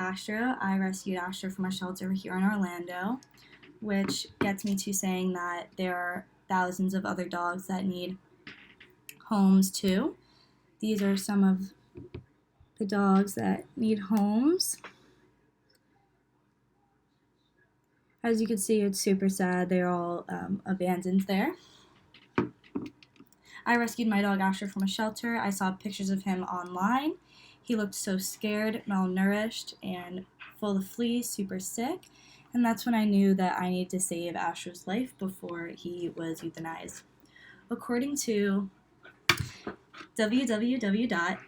Astro. I rescued Astro from a shelter here in Orlando, which gets me to saying that there are thousands of other dogs that need homes too. These are some of the dogs that need homes. As you can see, it's super sad. They're all abandoned there. I rescued my dog Asher from a shelter. I saw pictures of him online. He looked so scared, malnourished, and full of fleas, super sick. And that's when I knew that I needed to save Asher's life before he was euthanized. According to www.akc.org,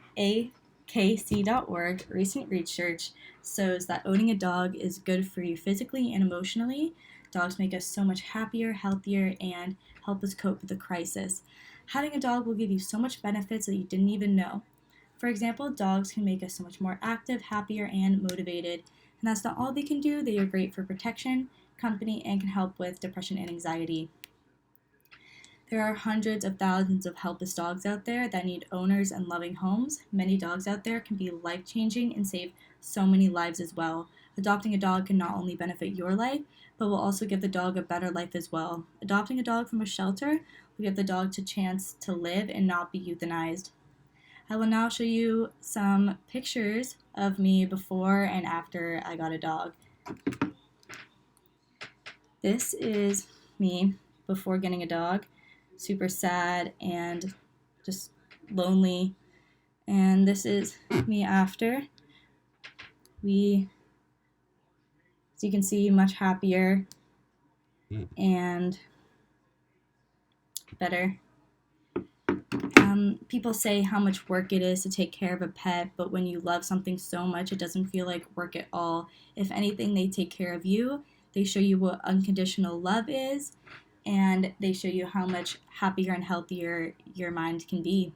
recent research shows that owning a dog is good for you physically and emotionally. Dogs make us so much happier, healthier, and help us cope with the crisis. Having a dog will give you so much benefits that you didn't even know. For example, dogs can make us so much more active, happier, and motivated. And that's not all they can do. They are great for protection, company, and can help with depression and anxiety. There are hundreds of thousands of helpless dogs out there that need owners and loving homes. Many dogs out there can be life-changing and save so many lives as well. Adopting a dog can not only benefit your life, but will also give the dog a better life as well. Adopting a dog from a shelter will give the dog a chance to live and not be euthanized. I will now show you some pictures of me before and after I got a dog. This is me before getting a dog. Super sad and just lonely. And this is me after. As you can see, much happier and better. People say how much work it is to take care of a pet, but when you love something so much, it doesn't feel like work at all. If anything, they take care of you. They show you what unconditional love is, and they show you how much happier and healthier your mind can be.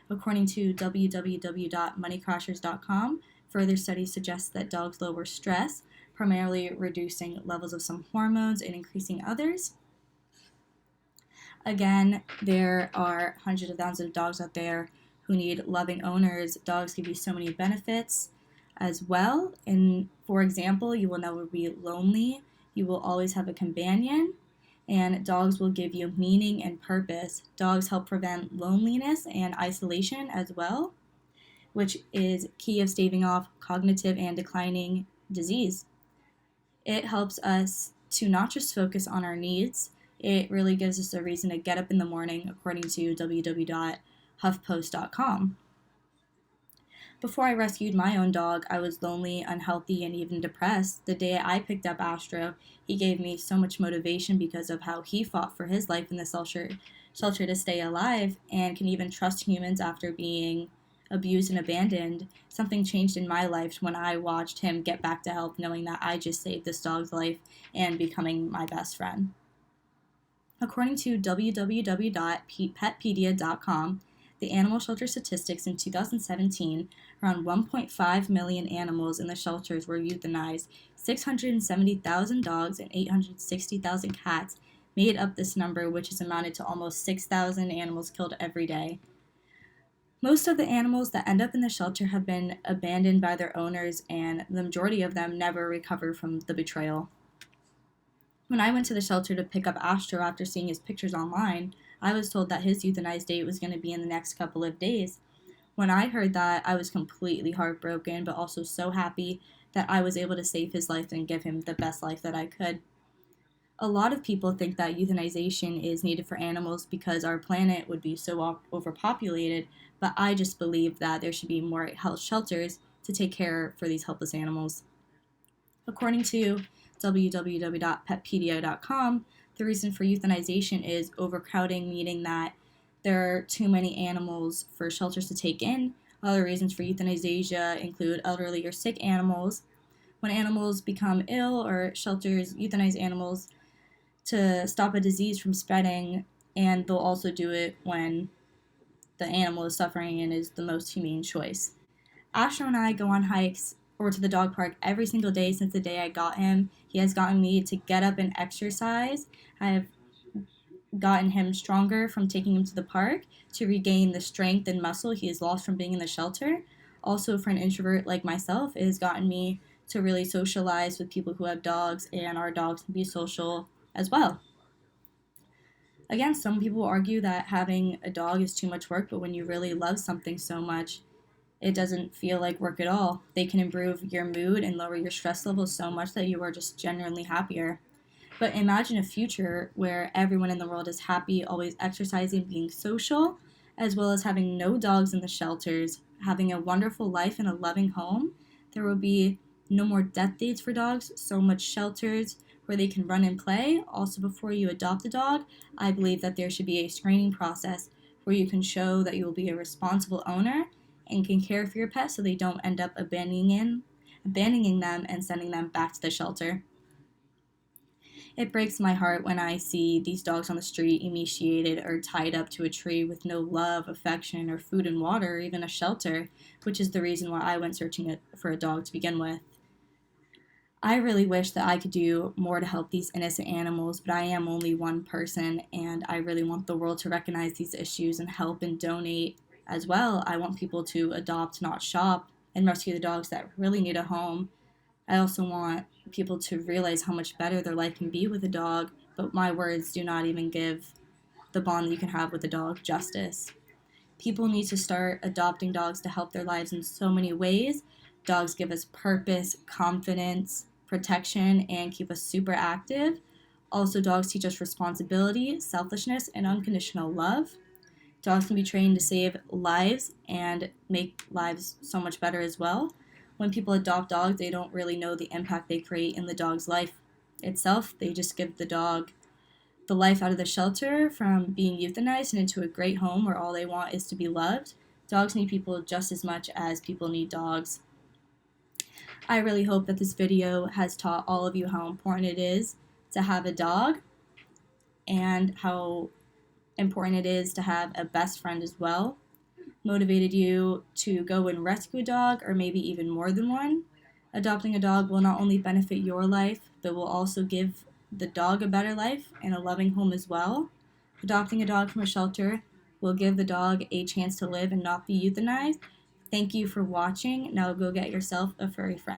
According to www.moneycrashers.com, further studies suggest that dogs lower stress, primarily reducing levels of some hormones and increasing others. Again, there are hundreds of thousands of dogs out there who need loving owners. Dogs give you so many benefits as well. And for example, you will never be lonely. You will always have a companion. And dogs will give you meaning and purpose. Dogs help prevent loneliness and isolation as well, which is key of staving off cognitive and declining disease. It helps us to not just focus on our needs. It really gives us a reason to get up in the morning, according to www.huffpost.com. Before I rescued my own dog, I was lonely, unhealthy, and even depressed. The day I picked up Astro, he gave me so much motivation because of how he fought for his life in the shelter to stay alive and can even trust humans after being abused and abandoned. Something changed in my life when I watched him get back to health, knowing that I just saved this dog's life and becoming my best friend. According to www.petpedia.com, the animal shelter statistics in 2017, around 1.5 million animals in the shelters were euthanized. 670,000 dogs and 860,000 cats made up this number, which is amounted to almost 6,000 animals killed every day. Most of the animals that end up in the shelter have been abandoned by their owners, and the majority of them never recover from the betrayal. When I went to the shelter to pick up Astro after seeing his pictures online, I was told that his euthanized date was going to be in the next couple of days. When I heard that, I was completely heartbroken, but also so happy that I was able to save his life and give him the best life that I could. A lot of people think that euthanization is needed for animals because our planet would be so overpopulated, but I just believe that there should be more health shelters to take care for these helpless animals. According to www.petpedia.com, the reason for euthanization is overcrowding, meaning that there are too many animals for shelters to take in. Other reasons for euthanasia include elderly or sick animals. When animals become ill, or shelters euthanize animals to stop a disease from spreading, and they'll also do it when the animal is suffering and is the most humane choice. Astro and I go on hikes or to the dog park every single day since the day I got him. He has gotten me to get up and exercise. I have gotten him stronger from taking him to the park to regain the strength and muscle he has lost from being in the shelter. Also, for an introvert like myself, it has gotten me to really socialize with people who have dogs, and our dogs can be social as well. Again, some people argue that having a dog is too much work, but when you really love something so much, it doesn't feel like work at all. They can improve your mood and lower your stress levels so much that you are just genuinely happier. But imagine a future where everyone in the world is happy, always exercising, being social, as well as having no dogs in the shelters, having a wonderful life in a loving home. There will be no more death dates for dogs, so much shelters where they can run and play. Also, before you adopt a dog, I believe that there should be a screening process where you can show that you will be a responsible owner and can care for your pet so they don't end up abandoning them and sending them back to the shelter. It breaks my heart when I see these dogs on the street emaciated or tied up to a tree with no love, affection, or food and water, or even a shelter, which is the reason why I went searching for a dog to begin with. I really wish that I could do more to help these innocent animals, but I am only one person, and I really want the world to recognize these issues and help and donate as well. I want people to adopt, not shop, and rescue the dogs that really need a home. I also want people to realize how much better their life can be with a dog, but my words do not even give the bond that you can have with a dog justice. People need to start adopting dogs to help their lives in so many ways. Dogs give us purpose, confidence, protection, and keep us super active. Also, dogs teach us responsibility, selfishness, and unconditional love. Dogs can be trained to save lives and make lives so much better as well. When people adopt dogs, they don't really know the impact they create in the dog's life itself. They just give the dog the life out of the shelter from being euthanized and into a great home where all they want is to be loved. Dogs need people just as much as people need dogs. I really hope that this video has taught all of you how important it is to have a dog and how important it is to have a best friend as well. Motivated you to go and rescue a dog, or maybe even more than one. Adopting a dog will not only benefit your life, but will also give the dog a better life and a loving home as well. Adopting a dog from a shelter will give the dog a chance to live and not be euthanized. Thank you for watching. Now go get yourself a furry friend.